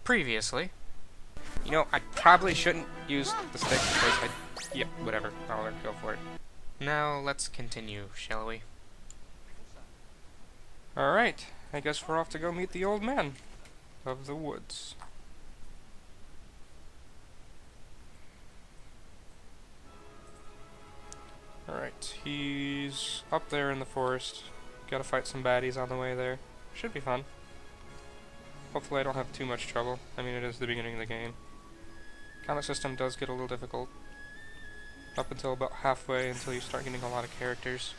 Previously. You know, I probably shouldn't use the stick because I... Yep, whatever. I'll let go for it. Now, let's continue, shall we? Alright, I guess we're off to go meet the old man of the woods. Alright, he's up there in the forest. Gotta fight some baddies on the way there. Should be fun. Hopefully I don't have too much trouble. I mean, it is the beginning of the game. Combat system does get a little difficult. Up until about halfway, until you start getting a lot of characters.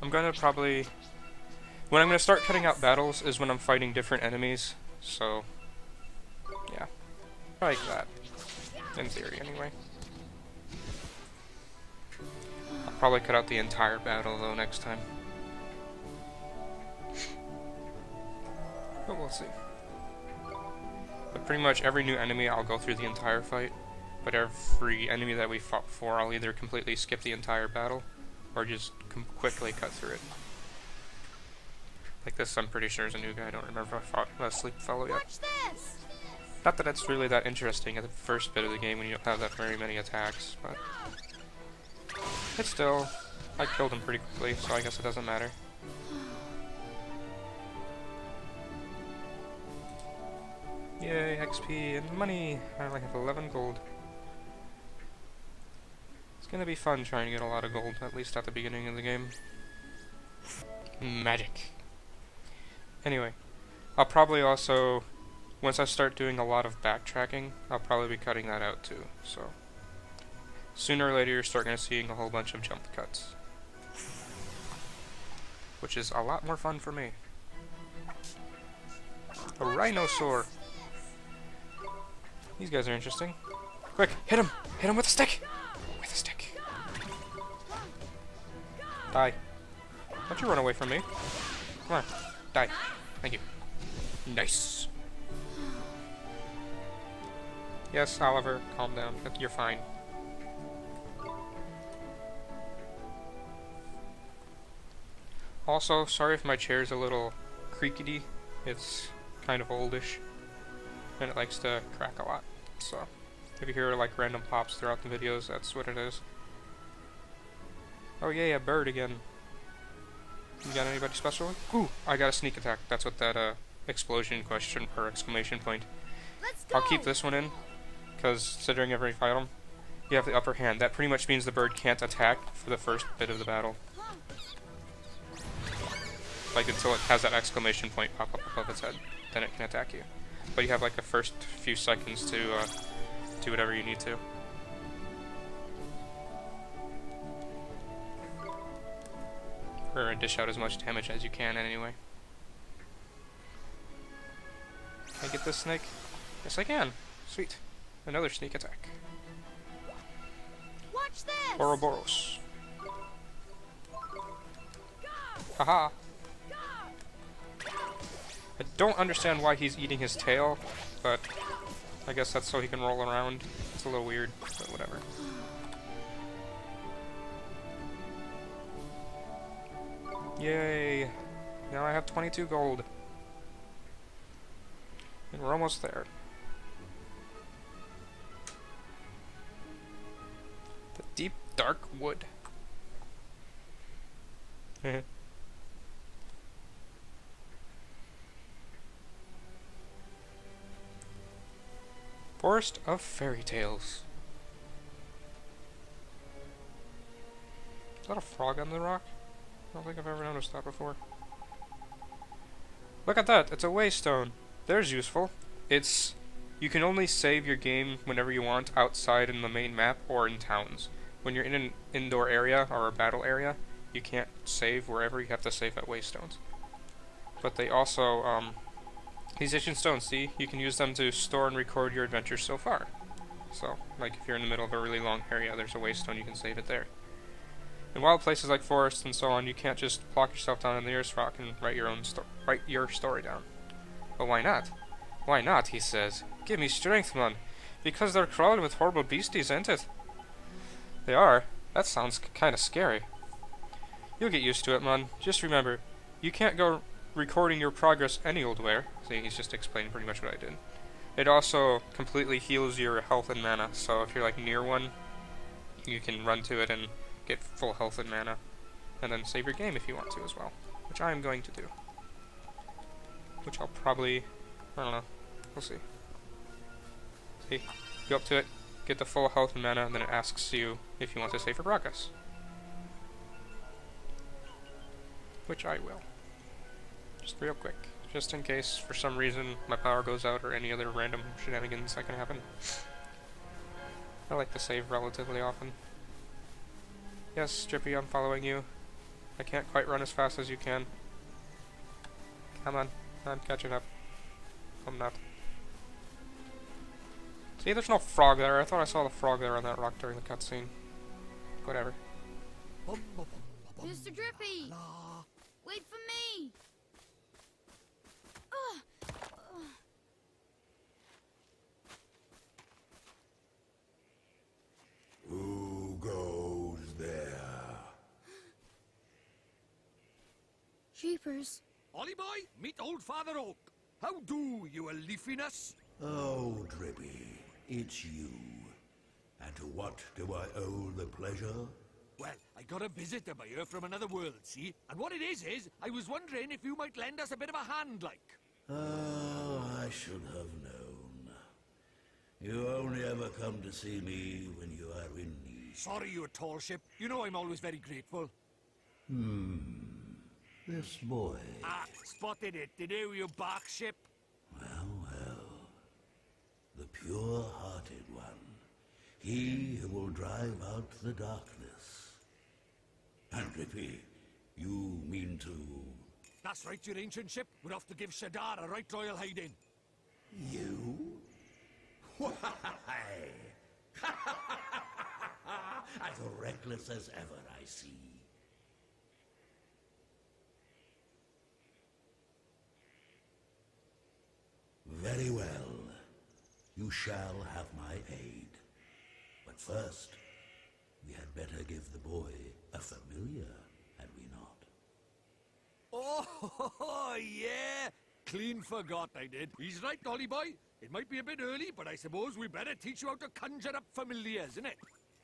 I'm gonna probably... When I'm gonna start cutting out battles is when I'm fighting different enemies. So, yeah. Like that. In theory, anyway. I'll probably cut out the entire battle, though, next time. But we'll see. But pretty much every new enemy I'll go through the entire fight. But every enemy that we fought before, I'll either completely skip the entire battle, or just quickly cut through it. Like this, I'm pretty sure is a new guy. I don't remember if I fought a sleep fellow yet. Not that it's really that interesting at the first bit of the game when you don't have that very many attacks, but... It's still... I killed him pretty quickly, so I guess it doesn't matter. Yay, XP and money! I only have 11 gold. It's gonna be fun trying to get a lot of gold, at least at the beginning of the game. Magic. Anyway, I'll probably also, once I start doing a lot of backtracking, I'll probably be cutting that out too, so... Sooner or later you're starting to seeing a whole bunch of jump cuts. Which is a lot more fun for me. A rhinosaur! These guys are interesting. Quick, hit him! Hit him with a stick! With a stick. Die. Don't you run away from me. Come on. Die. Thank you. Nice. Yes, Oliver, calm down. You're fine. Also, sorry if my chair's a little creaky. It's kind of oldish. And it likes to crack a lot. So, if you hear like random pops throughout the videos, that's what it is. Oh yay, a bird again. You got anybody special? Ooh, I got a sneak attack. That's what that explosion question or exclamation point. I'll keep this one in, because considering every fight him, you have the upper hand. That pretty much means the bird can't attack for the first bit of the battle. Like until it has that exclamation point pop up above its head, then it can attack you. But you have like the first few seconds to do whatever you need to. Or dish out as much damage as you can anyway. Can I get this snake? Yes I can. Sweet. Another sneak attack. Watch this. Ouroboros. Haha. I don't understand why he's eating his tail, but I guess that's so he can roll around. It's a little weird, but whatever. Yay! Now I have 22 gold. And we're almost there. The deep, dark wood. Forest of Fairy Tales. Is that a frog on the rock? I don't think I've ever noticed that before. Look at that! It's a waystone. There's useful. It's... You can only save your game whenever you want outside in the main map or in towns. When you're in an indoor area or a battle area, you can't save wherever. You have to save at waystones. But they also, these ancient stones, see? You can use them to store and record your adventures so far. So, like if you're in the middle of a really long area, there's a waystone, you can save it there. In wild places like forests and so on, you can't just plop yourself down in the nearest rock and write your story down. But why not? Why not, he says. Give me strength, man. Because they're crawling with horrible beasties, ain't it? They are? That sounds kinda scary. You'll get used to it, man. Just remember, you can't go recording your progress any old where. See, he's just explaining pretty much what I did. It also completely heals your health and mana, so if you're like near one, you can run to it and get full health and mana, and then save your game if you want to as well, which I am going to do. Which I'll probably, I don't know, we'll see. See, go up to it, get the full health and mana, and then it asks you if you want to save your progress. Which I will. Just real quick. Just in case, for some reason, my power goes out or any other random shenanigans that can happen. I like to save relatively often. Yes, Drippy, I'm following you. I can't quite run as fast as you can. Come on, I'm catching up. I'm not. See, there's no frog there. I thought I saw the frog there on that rock during the cutscene. Whatever. Mr. Drippy! Wait for me! Who goes there? Jeepers. Ollie boy, meet old Father Oak. How do, you a leafiness? Oh, Drippy, it's you. And to what do I owe the pleasure? Well, I got a visitor by here from another world, see? And what it is, I was wondering if you might lend us a bit of a hand, like. Oh, I should have known. You only ever come to see me when you are in need. Sorry, you tall ship. You know I'm always very grateful. This boy. Ah, spotted it. Did you bark ship? Well, the pure-hearted one. He who will drive out the darkness. And Drippy, you mean to... That's right, your ancient ship. We're off to give Shadar a right royal hiding. You? Why? As reckless as ever, I see. Very well. You shall have my aid. But first, we had better give the boy a familiar, had we not? Oh, yeah. Clean forgot I did. He's right, Ollie boy. It might be a bit early, but I suppose we better teach you how to conjure up familiars, innit?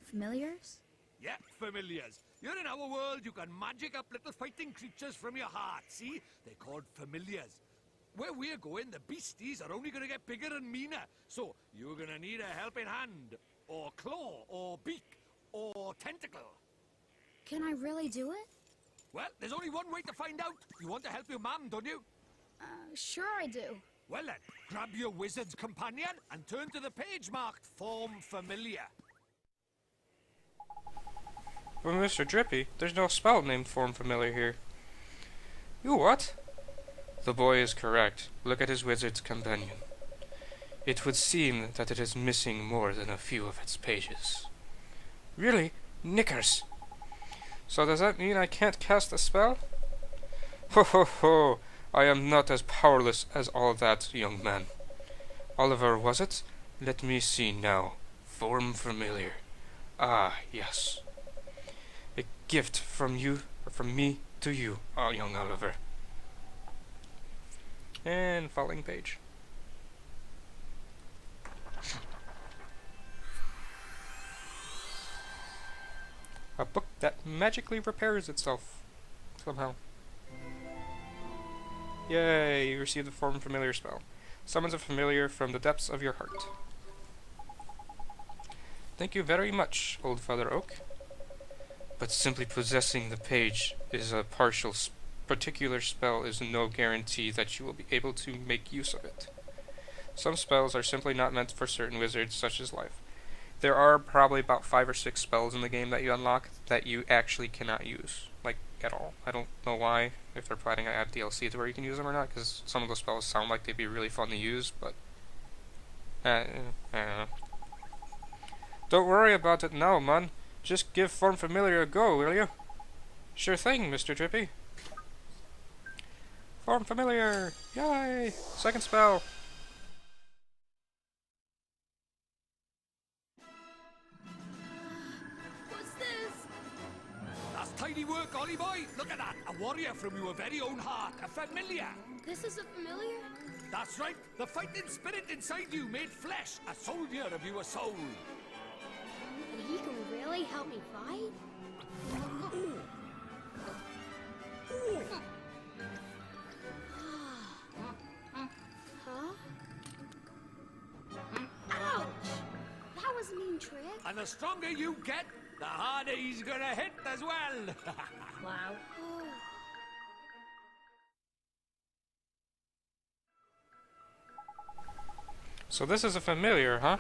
Familiars? Yeah, familiars. You're in our world, you can magic up little fighting creatures from your heart, see? They're called familiars. Where we're going, the beasties are only gonna get bigger and meaner. So, you're gonna need a helping hand, or claw, or beak, or tentacle. Can I really do it? Well, there's only one way to find out. You want to help your mum, don't you? Sure I do. Well then, grab your wizard's companion and turn to the page marked Form Familiar. Well, Mr. Drippy, there's no spell named Form Familiar here. You what? The boy is correct. Look at his wizard's companion. It would seem that it is missing more than a few of its pages. Really? Knickers! So does that mean I can't cast a spell? Ho ho ho! I am not as powerless as all that, young man. Oliver, was it? Let me see now. Form Familiar. Ah, yes. A gift from you, or from me to you, oh, young Oliver. And following page. A book that magically repairs itself. Somehow. Yay, you received the Form Familiar spell. Summons a familiar from the depths of your heart. Thank you very much, old Father Oak. But simply possessing the page is a particular spell is no guarantee that you will be able to make use of it. Some spells are simply not meant for certain wizards, such as life. There are probably about 5 or 6 spells in the game that you unlock that you actually cannot use, like, at all. I don't know why, if they're planning to add DLC to where you can use them or not, because some of those spells sound like they'd be really fun to use, but... I don't know. Don't worry about it now, man. Just give Form Familiar a go, will you? Sure thing, Mr. Drippy. Form Familiar! Yay! Second spell! What's this? That's tidy tidy work, Ollie boy. Look at that. A warrior from your very own heart. A familiar. This is a familiar? That's right. The fighting spirit inside you made flesh. A soldier of your soul. And he can really help me fight? Huh? Ouch! That was a mean trick. And the stronger you get, the harder he's gonna hit as well. Wow. Oh. So this is a familiar, huh?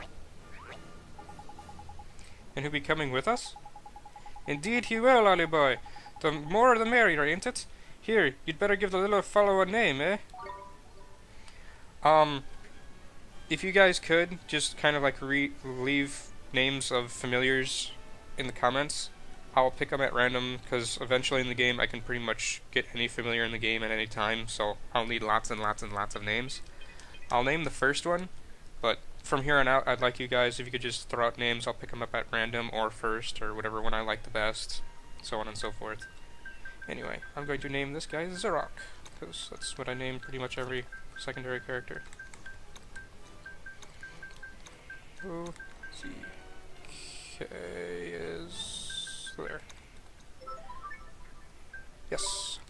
And he'll be coming with us? Indeed he will, Ollie boy. The more the merrier, ain't it? Here, you'd better give the little fellow a name, eh? If you guys could, just kind of like leave names of familiars in the comments. I'll pick them at random, because eventually in the game I can pretty much get any familiar in the game at any time, so I'll need lots and lots and lots of names. I'll name the first one, but from here on out I'd like you guys, if you could just throw out names, I'll pick them up at random or first, or whatever one I like the best, so on and so forth. Anyway, I'm going to name this guy Zerok, because that's what I name pretty much every secondary character. O-Z-K is there. Yes.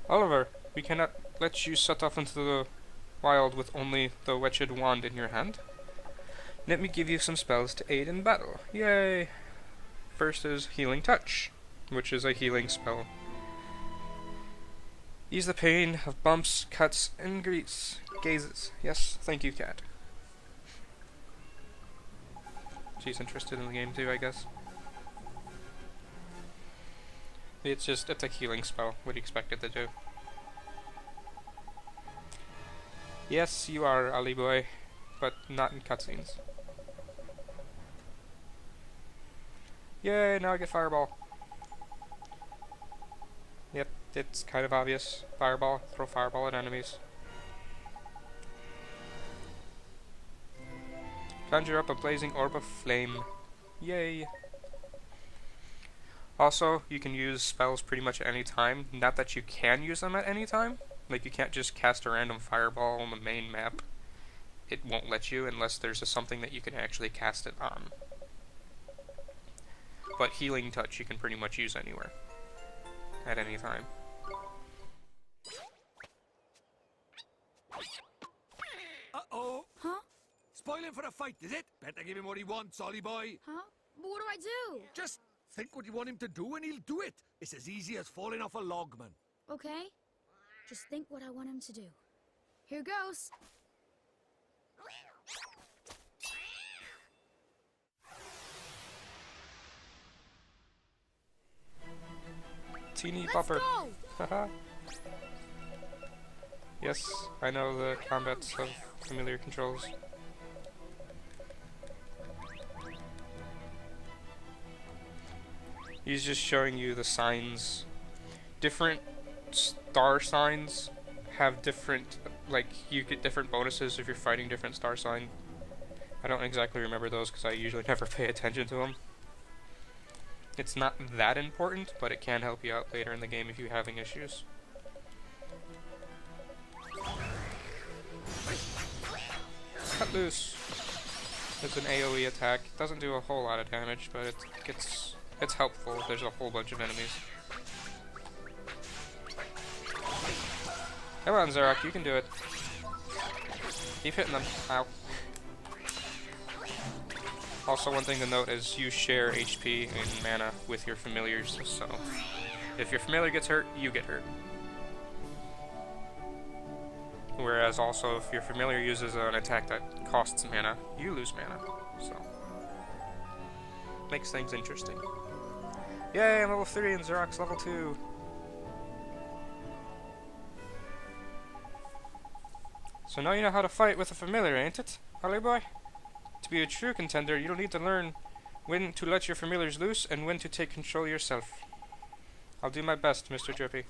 Oliver, we cannot let you set off into the wild with only the wretched wand in your hand. Let me give you some spells to aid in battle. Yay! First is Healing Touch, which is a healing spell. Ease the pain of bumps, cuts, and gazes. Yes, thank you, cat. She's interested in the game too, I guess. It's a healing spell. What do you expect it to do? Yes, you are, Ali boy, but not in cutscenes. Yay, now I get Fireball. Yep, it's kind of obvious. Fireball, throw Fireball at enemies. Conjure up a blazing orb of flame. Yay! Also, you can use spells pretty much at any time. Not that you can use them at any time. Like, you can't just cast a random fireball on the main map. It won't let you unless there's something that you can actually cast it on. But Healing Touch you can pretty much use anywhere. At any time. Uh-oh. Huh? Spoiling for a fight, is it? Better give him what he wants, Ollie boy. Huh? But what do I do? Just think what you want him to do and he'll do it. It's as easy as falling off a log, man. Okay. Just think what I want him to do. Here goes. Teeny Let's bopper. go! Haha. Yes, I know the combats of familiar controls. He's just showing you the signs. Different star signs have different, like, you get different bonuses if you're fighting different star sign. I don't exactly remember those because I usually never pay attention to them. It's not that important, but it can help you out later in the game if you're having issues. Cut loose. It's an AoE attack. It doesn't do a whole lot of damage, but it's helpful if there's a whole bunch of enemies. Come on, Zerok, you can do it. Keep hitting them. Ow. Also, one thing to note is you share HP and mana with your familiars, so if your familiar gets hurt, you get hurt. Whereas also, if your familiar uses an attack that costs mana, you lose mana, so makes things interesting. Yay, I'm level 3 and Zerok's level 2. So now you know how to fight with a familiar, ain't it, Ollie boy? To be a true contender, you'll need to learn when to let your familiars loose and when to take control yourself. I'll do my best, Mr. Drippy.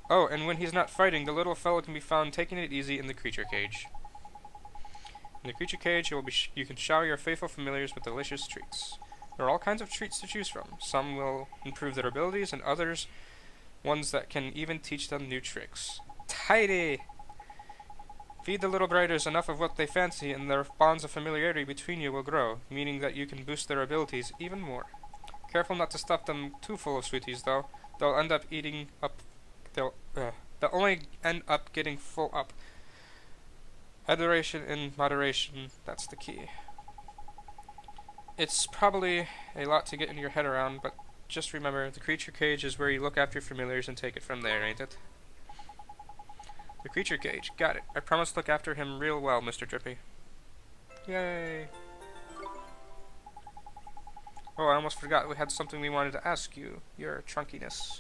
Oh, and when he's not fighting, the little fellow can be found taking it easy in the creature cage. In the creature cage, you can shower your faithful familiars with delicious treats. There are all kinds of treats to choose from. Some will improve their abilities, and others, ones that can even teach them new tricks. Tidy! Feed the little briders enough of what they fancy, and their bonds of familiarity between you will grow, meaning that you can boost their abilities even more. Careful not to stuff them too full of sweeties, though. They'll end up eating up. They'll only end up getting full up. Adoration in moderation, that's the key. It's probably a lot to get in your head around, but just remember, the creature cage is where you look after your familiars and take it from there, ain't it? The creature cage, got it. I promise to look after him real well, Mr. Drippy. Yay! Oh, I almost forgot we had something we wanted to ask you. Your trunkiness.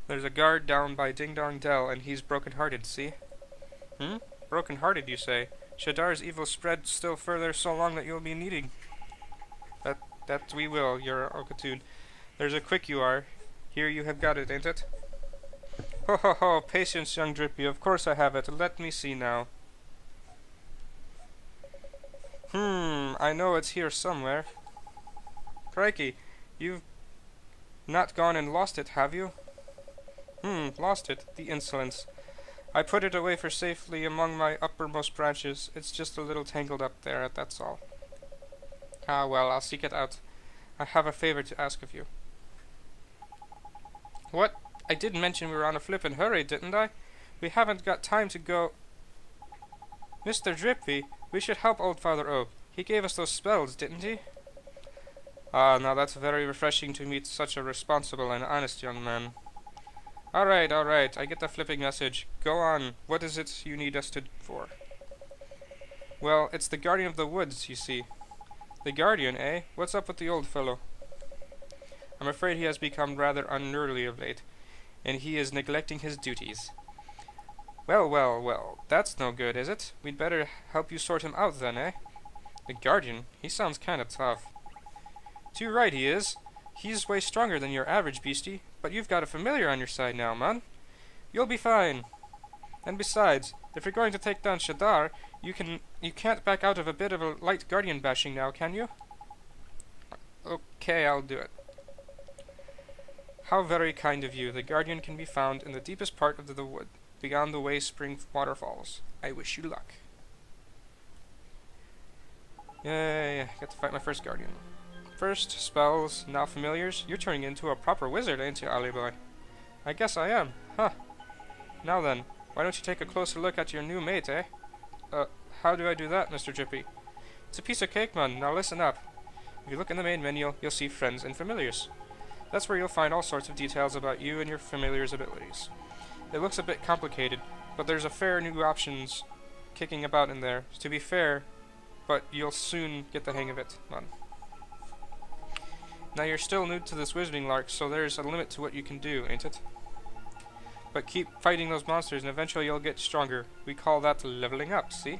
There's a guard down by Ding Dong Dell, and he's broken-hearted, see? Broken-hearted, you say? Shadar's evil spread still further so long that you'll be needing. That we will, your Okatune. There's a quick you are. Here you have got it, ain't it? Ho ho ho, patience, young Drippy, of course I have it. Let me see now. I know it's here somewhere. Crikey, you've not gone and lost it, have you? Lost it? The insolence. I put it away for safely among my uppermost branches. It's just a little tangled up there, that's all. Ah, well, I'll seek it out. I have a favor to ask of you. What? I did mention we were on a flippin' hurry, didn't I? We haven't got time to go... Mr. Drippy, we should help old Father Oak. He gave us those spells, didn't he? Ah, now that's very refreshing to meet such a responsible and honest young man. Alright, I get the flipping message. Go on. What is it you need us for? Well, it's the Guardian of the Woods, you see. The Guardian, eh? What's up with the old fellow? I'm afraid he has become rather unruly of late, and he is neglecting his duties. Well, that's no good, is it? We'd better help you sort him out then, eh? The Guardian? He sounds kinda tough. Too right he is. He's way stronger than your average beastie, but you've got a familiar on your side now, man. You'll be fine. And besides, if you're going to take down Shadar, you can't back out of a bit of a light Guardian bashing now, can you? Okay, I'll do it. How very kind of you. The Guardian can be found in the deepest part of the wood, beyond the Wayspring waterfalls. I wish you luck. Yay, get to fight my first Guardian. First, spells, now familiars. You're turning into a proper wizard, ain't you, Ollie boy? I guess I am. Huh. Now then, why don't you take a closer look at your new mate, eh? How do I do that, Mr. Drippy? It's a piece of cake, man. Now listen up. If you look in the main menu, you'll see Friends and Familiars. That's where you'll find all sorts of details about you and your familiar's abilities. It looks a bit complicated, but there's a fair new options kicking about in there. To be fair, but you'll soon get the hang of it, man. Now you're still new to this wizarding lark, so there's a limit to what you can do, ain't it? But keep fighting those monsters and eventually you'll get stronger. We call that leveling up, see?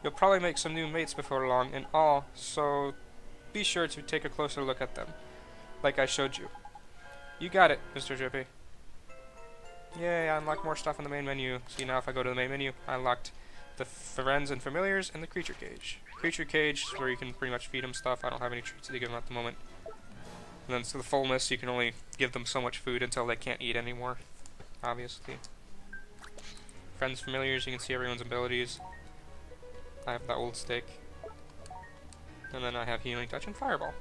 You'll probably make some new mates before long and all, so be sure to take a closer look at them, like I showed you. You got it, Mr. Drippy. Yay, I unlocked more stuff in the main menu. See, now if I go to the main menu, I unlocked the Friends and Familiars and the Creature Cage. Creature Cage is where you can pretty much feed them stuff. I don't have any treats to give them at the moment. And then to the fullness, you can only give them so much food until they can't eat anymore, obviously. Friends, Familiars, you can see everyone's abilities. I have that old stick. And then I have Healing Touch and Fireball.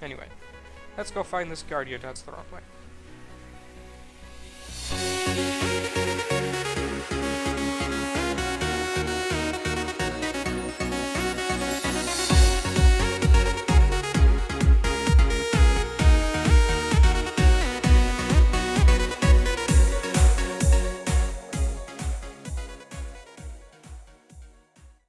Anyway, let's go find this Guardian. That's the wrong way.